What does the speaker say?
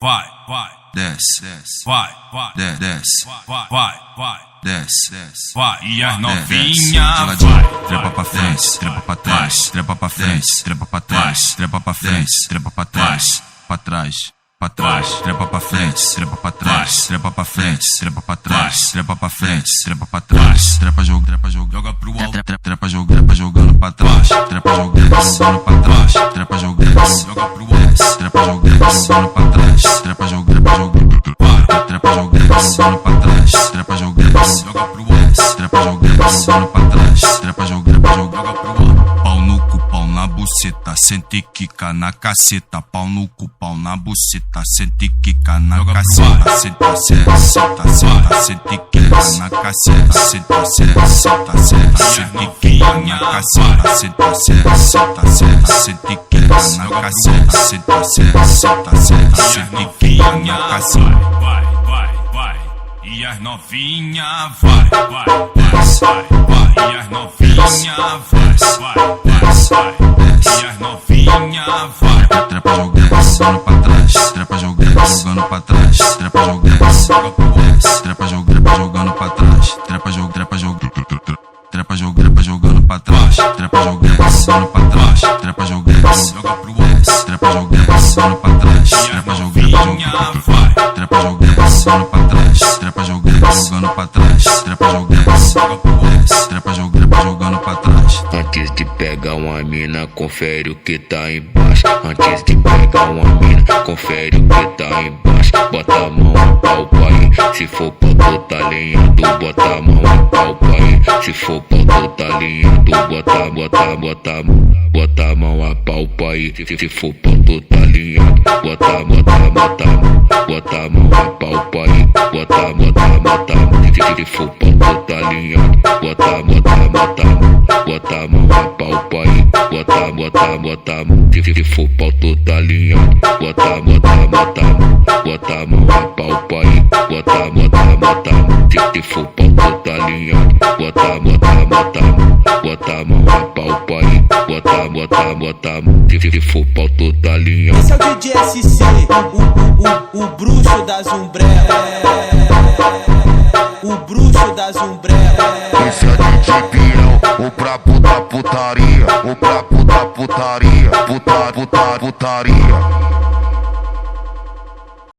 vai, desce, vai, desce, vai, desce, vai. E as novinha vai, trepa pra frente, trepa pra trás, trepa pra frente, trepa pra trás, trepa pra frente, trepa pra trás, pra trás. Pra trás, trepa pra frente, trepa pra trás, trepa pra frente, trepa pra trás, trepa pra frente, trepa pra trás, trepa jogo, joga pro alto, trepa jogando pra trás, trepa jogando pra trás, trepa joga pro alto, trepa jogando pra trás, trepa jogando pra trás, trepa joga pro alto, trepa jogando pra trás, trepa joga pro alto. Pau no cu, pau na buceta, sente e quica na caceta, pau no cu, pau na buceta, sente e quica na caceta, senta, sente e quica na caceta, senta, sente e quica na caceta, senta, sente e quica na caceta, senta, sente e quica na caceta. Vai, e as novinha vai, desce, vai, e as novinha vai, desce, e as novinha vai. Trepa jogando pra trás, trepa jogando pra trás, trepa joga pro alto, trepa jogando pra trás, trepa jogando pra trás, trepa jogando pra trás, trepa joga pro alto, trepa jogando pra trás, trepa novinha vai, trepa jogando pra trás, trepa jogando pra trás, trepa jogando pra trás. Antes de pegar uma mina, confere o que tá embaixo. Antes de pegar uma mina, confere o que tá embaixo. Bota a mão a pau pai, se for pra tu tá alinhado. Bota a mão a pau pai, se for pra tu tá alinhado. Bota a mão a pau pai, se for pra tu tá alinhado. Bota a mão a pau pai, bota a mão, se for pra tu tá alinhado. Bota a mão a pau pai, bota a mão, se for pra tu tá alinhado. Bota a mão a pau pai, bota a mão, se for pra tu tá alinhado. Bota a mão a pau pai, bota a mão, se for pra tu tá alinhado. Esse é o DJ SC, o bruxo das umbrellas, o bruxo das umbrellas. Esse é o DJ Pião, o brabo da putaria, o brabo da putaria, putaria.